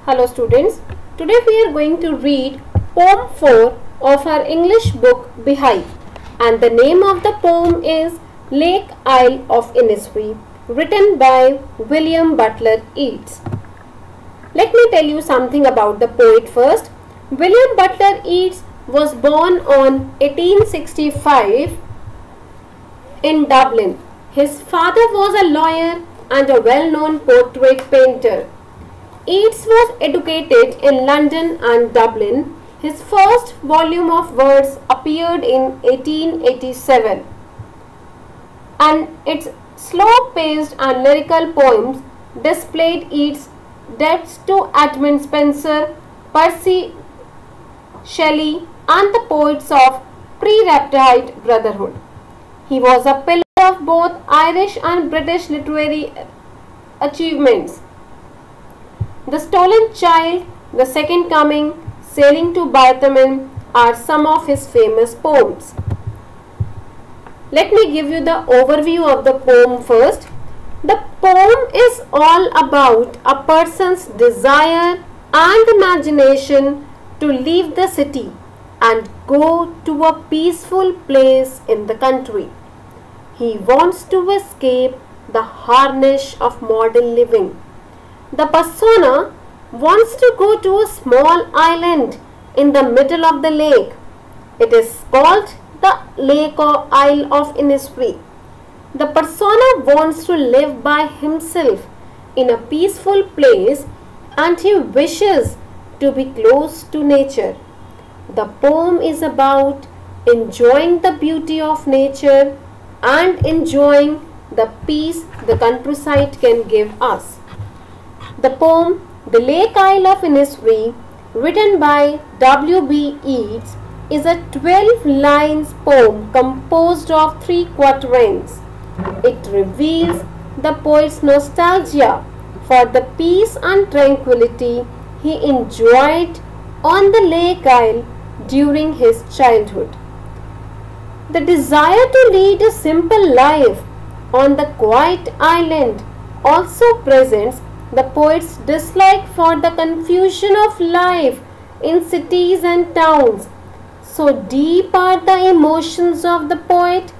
Hello students, today we are going to read poem 4 of our English book Beehive, and the name of the poem is Lake Isle of Innisfree, written by William Butler Yeats. Let me tell you something about the poet first. William Butler Yeats was born on 1865 in Dublin. His father was a lawyer and a well-known portrait painter. Yeats was educated in London and Dublin. His first volume of verse appeared in 1887, and its slow-paced and lyrical poems displayed Yeats' debts to Edmund Spenser, Percy Shelley, and the poets of pre-Raphaelite Brotherhood. He was a pillar of both Irish and British literary achievements. The Stolen Child, The Second Coming, Sailing to Bithlehem are some of his famous poems. Let me give you the overview of the poem first. The poem is all about a person's desire and imagination to leave the city and go to a peaceful place in the country. He wants to escape the harness of modern living. The persona wants to go to a small island in the middle of the lake. It is called the Lake or Isle of Innisfree. The persona wants to live by himself in a peaceful place, and he wishes to be close to nature. The poem is about enjoying the beauty of nature and enjoying the peace the countryside can give us. The poem The Lake Isle of Innisfree, written by W.B. Yeats, is a 12 lines poem composed of 3 quatrains. It reveals the poet's nostalgia for the peace and tranquility he enjoyed on the Lake Isle during his childhood. The desire to lead a simple life on the quiet island also presents the poet's dislike for the confusion of life in cities and towns. So deep are the emotions of the poet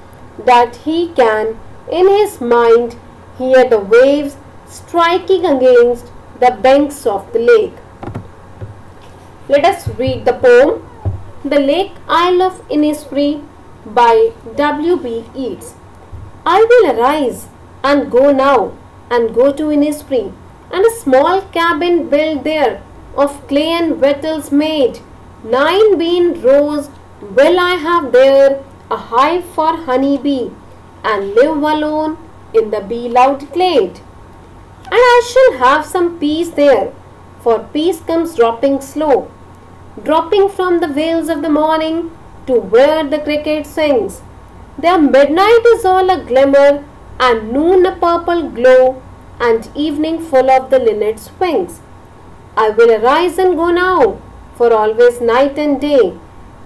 that he can, in his mind, hear the waves striking against the banks of the lake. Let us read the poem The Lake Isle of Innisfree by W.B. Yeats. I will arise and go now and go to Innisfree, and a small cabin built there of clay and wattles made. 9 bean rows will I have there, a hive for honey bee, and live alone in the bee-loud glade. And I shall have some peace there, for peace comes dropping slow, dropping from the vales of the morning to where the cricket sings. There midnight is all a glimmer, and noon a purple glow, and evening full of the linnet's wings. I will arise and go now, for always night and day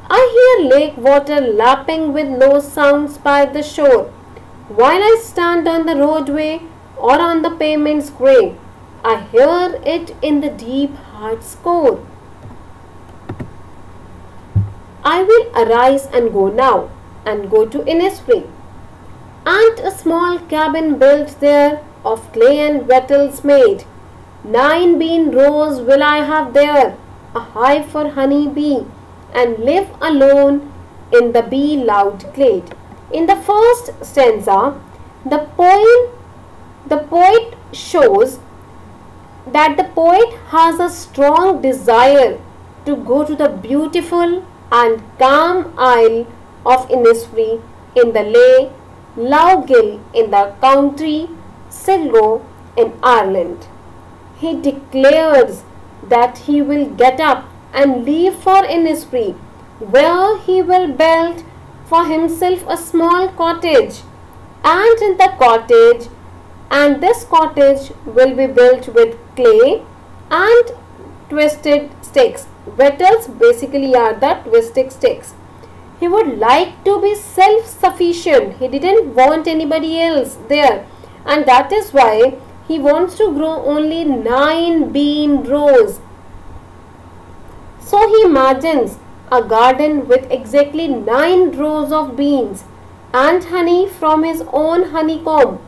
I hear lake water lapping with low sounds by the shore, while I stand on the roadway or on the pavement's grey. I hear it in the deep heart's core. I will arise and go now, and go to Innisfree, and a small cabin built there of clay and wattles made. 9 bean rows will I have there, a hive for honey bee, and live alone in the bee-loud glade. In the first stanza, the poet shows that the poet has a strong desire to go to the beautiful and calm Isle of Innisfree in the Lay Loughgill in the county Sligo in Ireland. He declares that he will get up and leave for Innisfree, where he will build for himself a small cottage, and in the cottage, and this cottage will be built with clay and twisted sticks. Wattles basically are the twisted sticks. He would like to be self-sufficient. He didn't want anybody else there, and that is why he wants to grow only 9 bean rows So he imagines a garden with exactly 9 rows of beans and honey from his own honeycomb.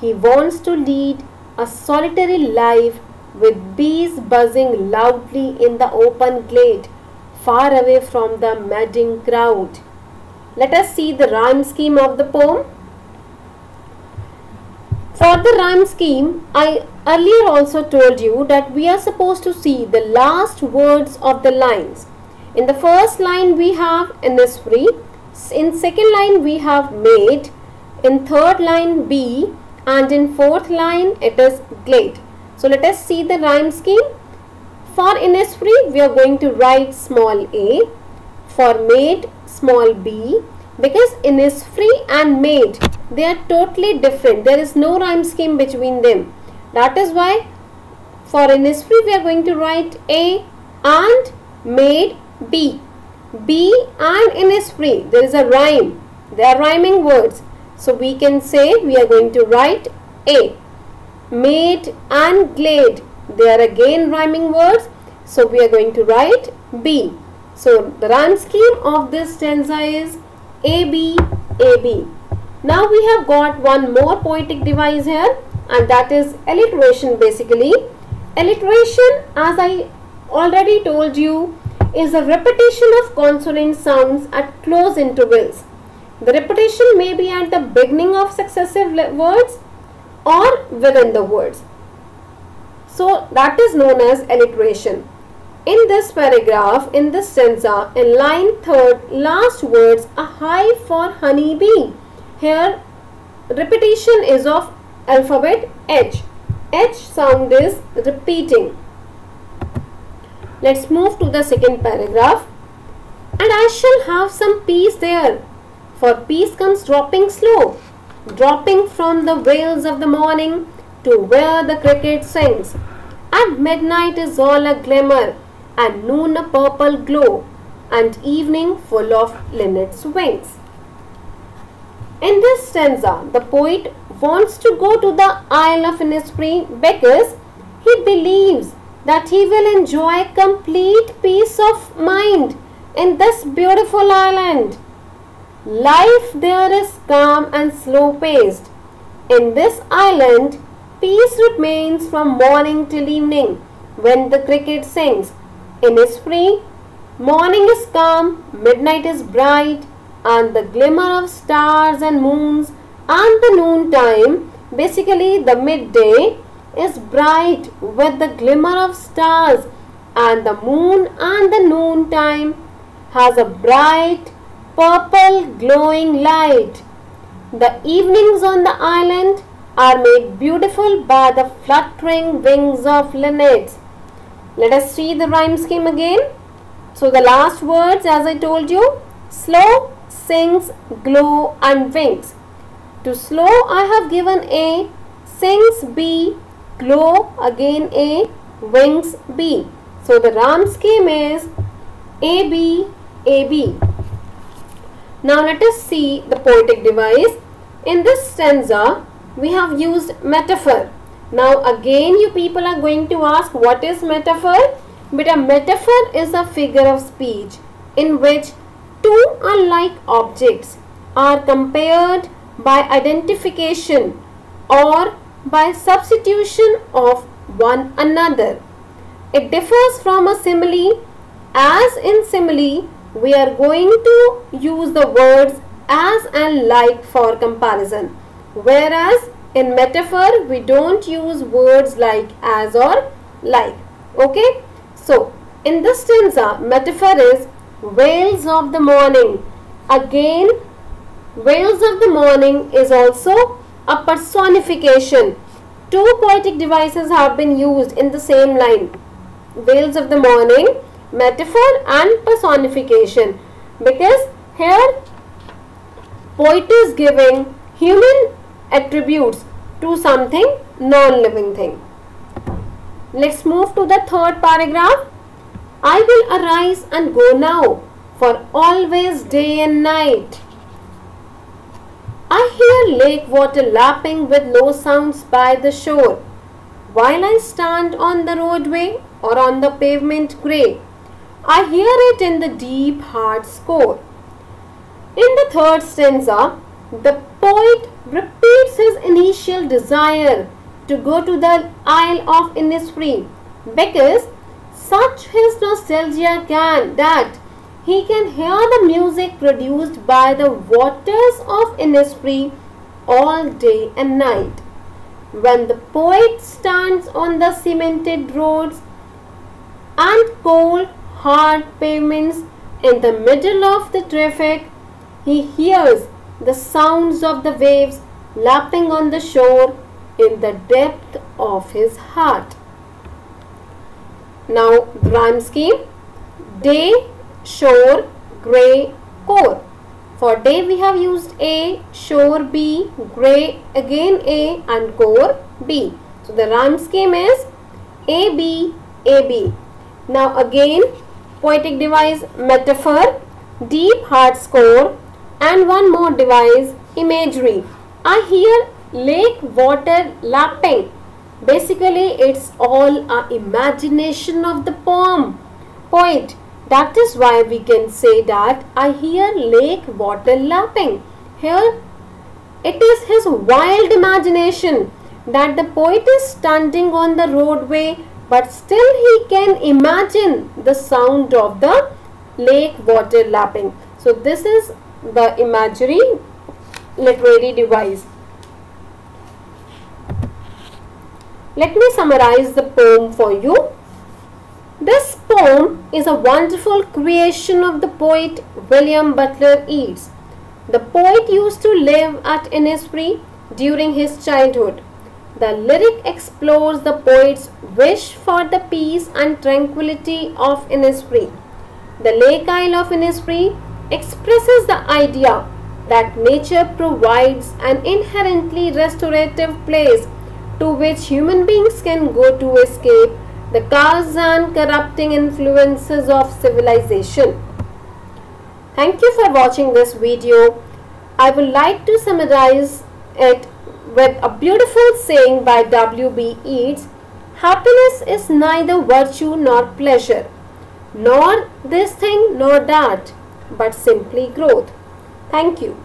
He wants to lead a solitary life with bees buzzing loudly in the open glade, far away from the madding crowd. Let us see the rhyme scheme of the poem. For the rhyme scheme, I earlier also told you that we are supposed to see the last words of the lines. In the first line we have Innisfree, in second line we have made, in third line be, and in fourth line it is glade. So let us see the rhyme scheme. For Innisfree we are going to write small a, for made small b, because Innisfree and made, they are totally different. There is no rhyme scheme between them. That is why for Innisfree we are going to write a and made b. B and Innisfree, there is a rhyme. They are rhyming words. So we can say we are going to write a. Made and glade, they are again rhyming words. So we are going to write b. So the rhyme scheme of this stanza is AB, AB. Now we have got one more poetic device here, and that is alliteration basically. Alliteration, as I already told you, is a repetition of consonant sounds at close intervals. The repetition may be at the beginning of successive words or within the words. So that is known as alliteration. In this paragraph, in this stanza, in line 3rd, last words are high for honey bee. Here repetition is of alphabet H. H sound is repeating. Let's move to the second paragraph. And I shall have some peace there, for peace comes dropping slow, dropping from the vales of the morning to where the cricket sings. And midnight is all a glimmer, and noon a purple glow, and evening full of linnet's wings. In this stanza, the poet wants to go to the Isle of Innisfree because he believes that he will enjoy complete peace of mind in this beautiful island. Life there is calm and slow-paced. In this island, peace remains from morning till evening when the cricket sings. Innisfree, morning is calm, midnight is bright, and the glimmer of stars and moons and the noon time, basically the midday, is bright with the glimmer of stars, and the moon and the noon time has a bright purple glowing light. The evenings on the island are made beautiful by the fluttering wings of linnets. Let us see the rhyme scheme again. So the last words, as I told you, slow, sings, glow and wings. To slow I have given A, sings B, glow again A, wings B. So the rhyme scheme is AB, AB. Now let us see the poetic device. In this stanza we have used metaphor. Now again you people are going to ask, what is metaphor? But a metaphor is a figure of speech in which two unlike objects are compared by identification or by substitution of one another. It differs from a simile, as in simile we are going to use the words as and like for comparison, whereas in metaphor we don't use words like as or like. Okay, so in this stanza metaphor is veils of the morning. Again, veils of the morning is also a personification. Two poetic devices have been used in the same line. Veils of the morning, metaphor and personification, because here poet is giving human attributes to something non-living thing. Let's move to the third paragraph. I will arise and go now, for always day and night. I hear lake water lapping with low sounds by the shore, while I stand on the roadway or on the pavement grey. I hear it in the deep heart score. In the third stanza, the poet repeats his initial desire to go to the Isle of Innisfree because such his nostalgia that he can hear the music produced by the waters of Innisfree all day and night. When the poet stands on the cemented roads and cold, hard pavements in the middle of the traffic, he hears the sounds of the waves lapping on the shore in the depth of his heart. Now, the rhyme scheme: day, shore, grey, core. For day we have used A, shore B, grey again A and core B. So the rhyme scheme is AB, AB. Now again, poetic device metaphor, deep heart score, and one more device, imagery. I hear lake water lapping. Basically, it's all a imagination of the poet. That is why we can say that I hear lake water lapping. Here, it is his wild imagination that the poet is standing on the roadway, but still he can imagine the sound of the lake water lapping. So this is the imagery literary device. Let me summarize the poem for you. This poem is a wonderful creation of the poet William Butler Yeats. The poet used to live at Innisfree during his childhood. The lyric explores the poet's wish for the peace and tranquility of Innisfree. The Lake Isle of Innisfree expresses the idea that nature provides an inherently restorative place to which human beings can go to escape the chaos and corrupting influences of civilization. Thank you for watching this video. I would like to summarize it with a beautiful saying by W.B. Yeats. Happiness is neither virtue nor pleasure, nor this thing nor that, but simply growth. Thank you.